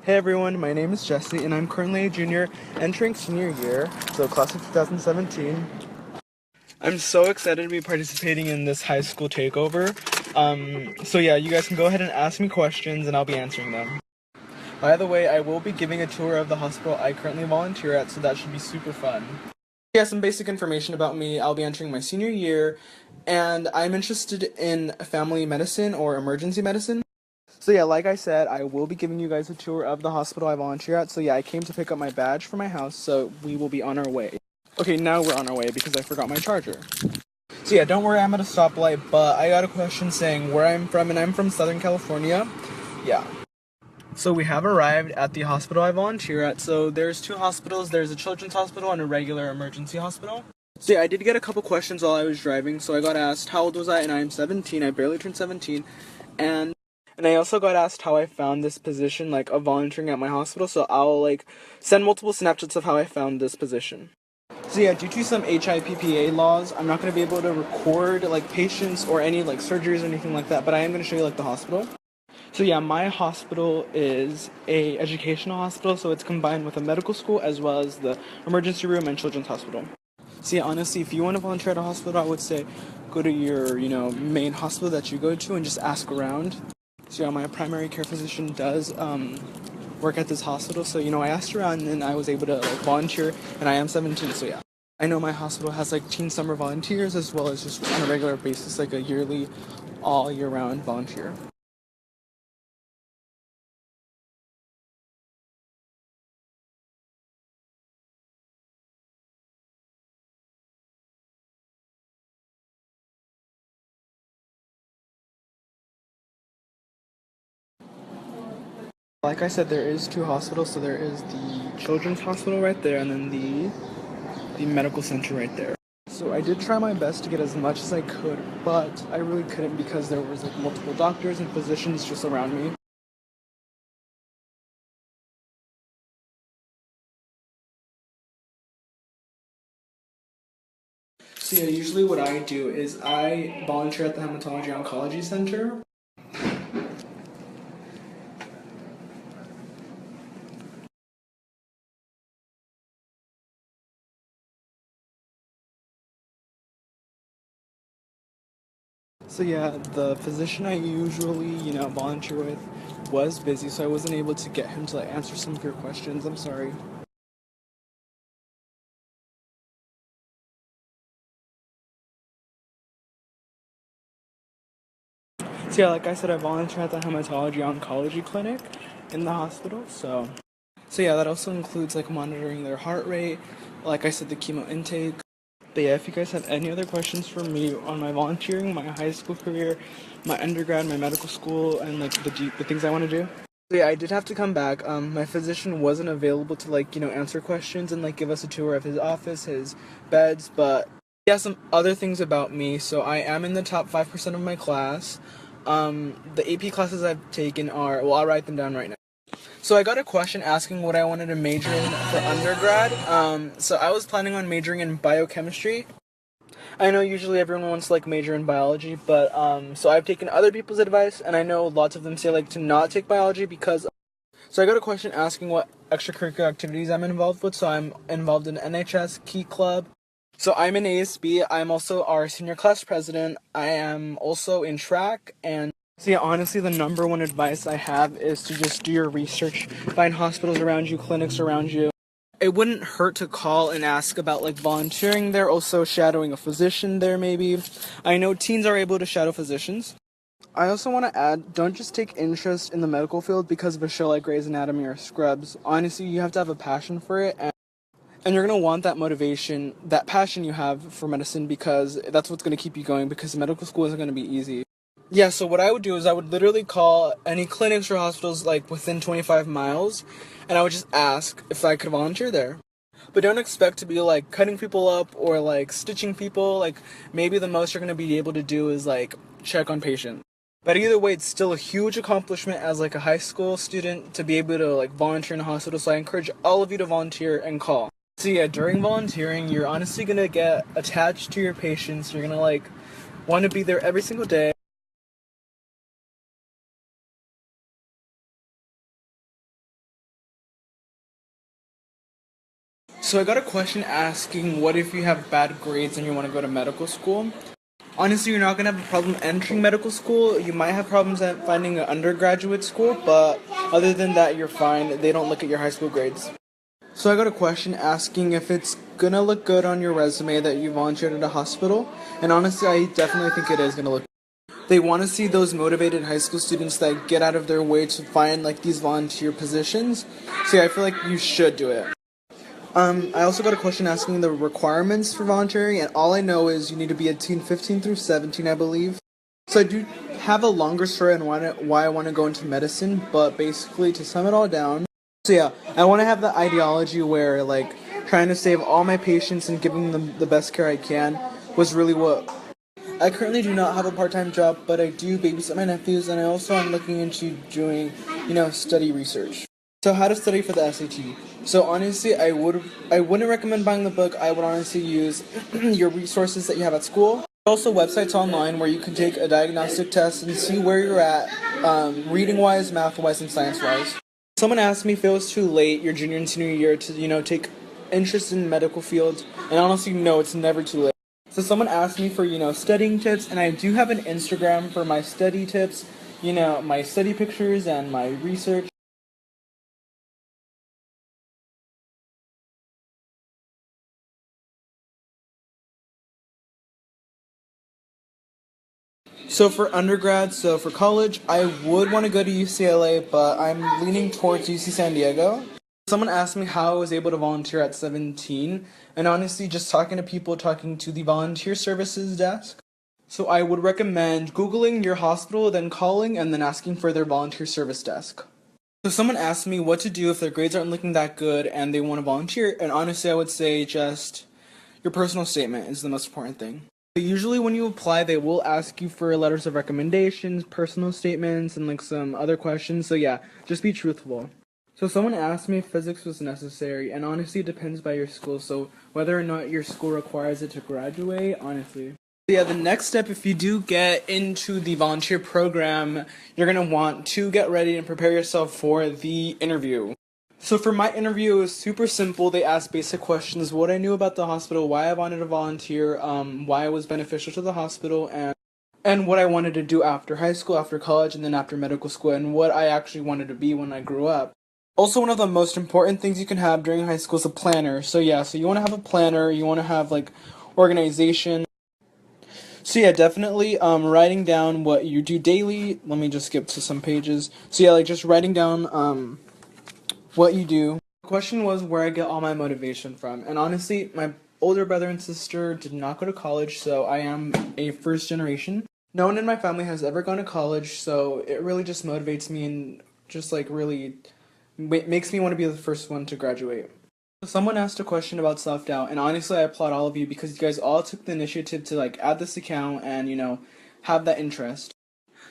Hey everyone, my name is Jesse and I'm currently a junior entering senior year, so class of 2017. I'm so excited to be participating in this high school takeover. So yeah, you guys can go ahead and ask me questions and I'll be answering them. By the way, I will be giving a tour of the hospital I currently volunteer at, so that should be super fun. Yeah, some basic information about me. I'll be entering my senior year and I'm interested in family medicine or emergency medicine. So yeah, like I said, I will be giving you guys a tour of the hospital I volunteer at. So yeah, I came to pick up my badge for my house, so we will be on our way. Okay, now we're on our way because I forgot my charger. So yeah, don't worry, I'm at a stoplight, but I got a question saying where I'm from, and I'm from Southern California. Yeah. So we have arrived at the hospital I volunteer at. So there's two hospitals. There's a children's hospital and a regular emergency hospital. So yeah, I did get a couple questions while I was driving. So I got asked how old was I, and I'm 17. I barely turned 17. And I also got asked how I found this position, like, of volunteering at my hospital, so I'll, like, send multiple Snapchats of how I found this position. So yeah, due to some HIPAA laws, I'm not going to be able to record, like, patients or any, like, surgeries or anything like that, but I am going to show you, like, the hospital. So yeah, my hospital is a educational hospital, so it's combined with a medical school as well as the emergency room and children's hospital. So yeah, honestly, if you want to volunteer at a hospital, I would say go to your, main hospital that you go to and just ask around. So yeah, my primary care physician does work at this hospital. So I asked around and I was able to volunteer, and I am 17. So yeah, I know my hospital has like teen summer volunteers as well as just on a regular basis, like a yearly, all year round volunteer. Like I said, there is two hospitals. So there is the children's hospital right there, and then the medical center right there. So I did try my best to get as much as I could, but I really couldn't because there was like multiple doctors and physicians just around me. So yeah, usually what I do is I volunteer at the Hematology Oncology Center. So yeah, the physician I usually, volunteer with was busy, so I wasn't able to get him to answer some of your questions. I'm sorry. So yeah, like I said, I volunteer at the Hematology Oncology Clinic in the hospital. So yeah, that also includes like monitoring their heart rate, like I said, the chemo intake. But yeah, if you guys have any other questions for me on my volunteering, my high school career, my undergrad, my medical school, and like the things I want to do. So yeah, I did have to come back. My physician wasn't available to answer questions and like give us a tour of his office, his beds, but he has some other things about me. So I am in the top 5% of my class. The AP classes I've taken are, well, I'll write them down right now. So I got a question asking what I wanted to major in for undergrad. So I was planning on majoring in biochemistry. I know usually everyone wants to major in biology, but so I've taken other people's advice, and I know lots of them say to not take biology because. So I got a question asking what extracurricular activities I'm involved with. So I'm involved in NHS Key Club. So I'm in ASB. I'm also our senior class president. I am also in track. And so yeah, honestly, the number one advice I have is to just do your research, find hospitals around you, clinics around you. It wouldn't hurt to call and ask about volunteering there, also shadowing a physician there maybe. I know teens are able to shadow physicians. I also want to add, don't just take interest in the medical field because of a show like Grey's Anatomy or Scrubs. Honestly, you have to have a passion for it, and you're going to want that motivation, that passion you have for medicine, because that's what's going to keep you going, because medical school isn't going to be easy. Yeah, so what I would do is I would literally call any clinics or hospitals within 25 miles, and I would just ask if I could volunteer there. But don't expect to be cutting people up or stitching people. Maybe the most you're going to be able to do is check on patients. But either way, it's still a huge accomplishment as a high school student to be able to volunteer in a hospital. So I encourage all of you to volunteer and call. So yeah, during volunteering, you're honestly going to get attached to your patients. You're going to want to be there every single day. So I got a question asking, what if you have bad grades and you want to go to medical school? Honestly, you're not going to have a problem entering medical school. You might have problems at finding an undergraduate school, but other than that, you're fine. They don't look at your high school grades. So I got a question asking if it's gonna look good on your resume that you volunteered at a hospital. And honestly, I definitely think it is gonna look. They want to see those motivated high school students that get out of their way to find like these volunteer positions. So yeah, I feel like you should do it. I also got a question asking the requirements for volunteering, and all I know is you need to be a teen 15 through 17, I believe. So I do have a longer story on why I want to go into medicine, but basically to sum it all down, so yeah, I want to have the ideology where like trying to save all my patients and giving them the best care I can was really what. I currently do not have a part-time job, but I do babysit my nephews, and I also am looking into doing, study research. So how to study for the SAT. So honestly, I wouldn't recommend buying the book. I would honestly use your resources that you have at school. Also, websites online where you can take a diagnostic test and see where you're at, reading-wise, math-wise, and science-wise. Someone asked me if it was too late, your junior and senior year, to take interest in medical fields, and honestly, no, it's never too late. So someone asked me for studying tips, and I do have an Instagram for my study tips, my study pictures and my research. So for undergrad, so for college, I would want to go to UCLA, but I'm leaning towards UC San Diego. Someone asked me how I was able to volunteer at 17, and honestly, just talking to people, talking to the volunteer services desk. So I would recommend Googling your hospital, then calling, and then asking for their volunteer service desk. So someone asked me what to do if their grades aren't looking that good and they want to volunteer, and honestly, I would say just your personal statement is the most important thing. Usually when you apply, they will ask you for letters of recommendations, personal statements, and like some other questions. So yeah, just be truthful. So someone asked me if physics was necessary, and honestly it depends by your school. So whether or not your school requires it to graduate, honestly. Yeah, the next step, if you do get into the volunteer program, you're going to want to get ready and prepare yourself for the interview. So for my interview, it was super simple. They asked basic questions: what I knew about the hospital, why I wanted to volunteer, why it was beneficial to the hospital, and what I wanted to do after high school, after college, and then after medical school, and what I actually wanted to be when I grew up. Also, one of the most important things you can have during high school is a planner. So yeah, so you want to have a planner, you want to have like organization. So yeah, definitely writing down what you do daily. Let me just skip to some pages. So yeah, like just writing down what you do. The question was where I get all my motivation from. And honestly, my older brother and sister did not go to college, so I am a first generation. No one in my family has ever gone to college, so it really just motivates me and just like really makes me want to be the first one to graduate. Someone asked a question about self-doubt, and honestly I applaud all of you because you guys all took the initiative to like add this account and have that interest.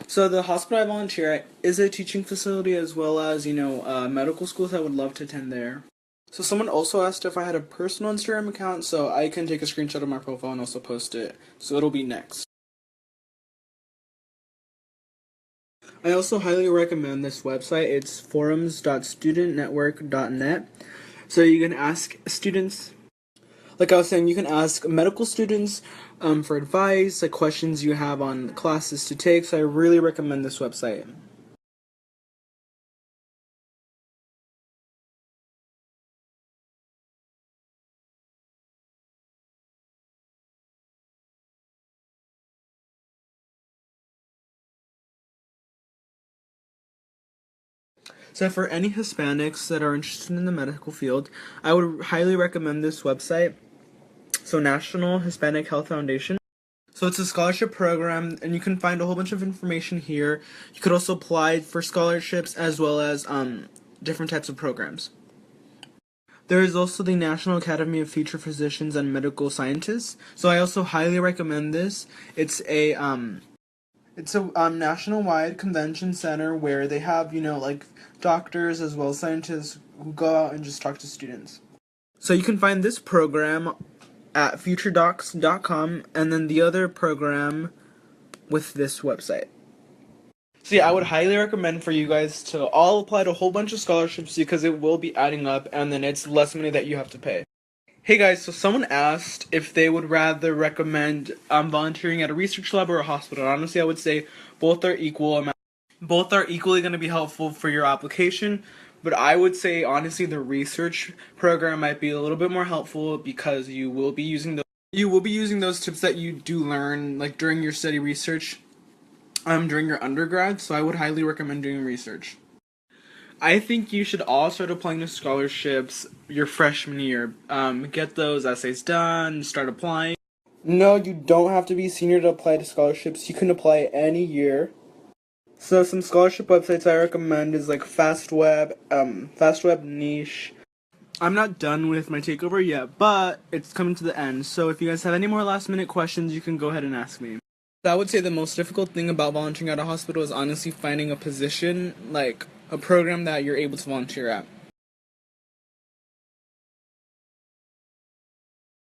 So the hospital I volunteer at is a teaching facility as well as, medical schools. I would love to attend there. So someone also asked if I had a personal Instagram account, so I can take a screenshot of my profile and also post it. So it'll be next. I also highly recommend this website. It's forums.studentnetwork.net. So you can ask students, like I was saying, you can ask medical students for advice, like questions you have on classes to take. So I really recommend this website. So for any Hispanics that are interested in the medical field, I would highly recommend this website. So National Hispanic Health Foundation. So it's a scholarship program, and you can find a whole bunch of information here. You could also apply for scholarships as well as different types of programs. There is also the National Academy of Future Physicians and Medical Scientists. So I also highly recommend this. It's a national-wide convention center where they have, like doctors as well as scientists who go out and just talk to students. So you can find this program at futuredocs.com and then the other program with this website. So yeah, I would highly recommend for you guys to all apply to a whole bunch of scholarships because it will be adding up and then it's less money that you have to pay. Hey guys, so someone asked if they would rather recommend volunteering at a research lab or a hospital. Honestly, I would say both are equal. Both are equally going to be helpful for your application, but I would say honestly the research program might be a little bit more helpful because you will be using those tips that you do learn like during your study research during your undergrad. So I would highly recommend doing research. I think you should all start applying to scholarships your freshman year. Get those essays done, start applying. No, you don't have to be senior to apply to scholarships. You can apply any year. So some scholarship websites I recommend is like FastWeb, Niche. I'm not done with my takeover yet, but it's coming to the end. So if you guys have any more last minute questions, you can go ahead and ask me. I would say the most difficult thing about volunteering at a hospital is honestly finding a position, like a program that you're able to volunteer at.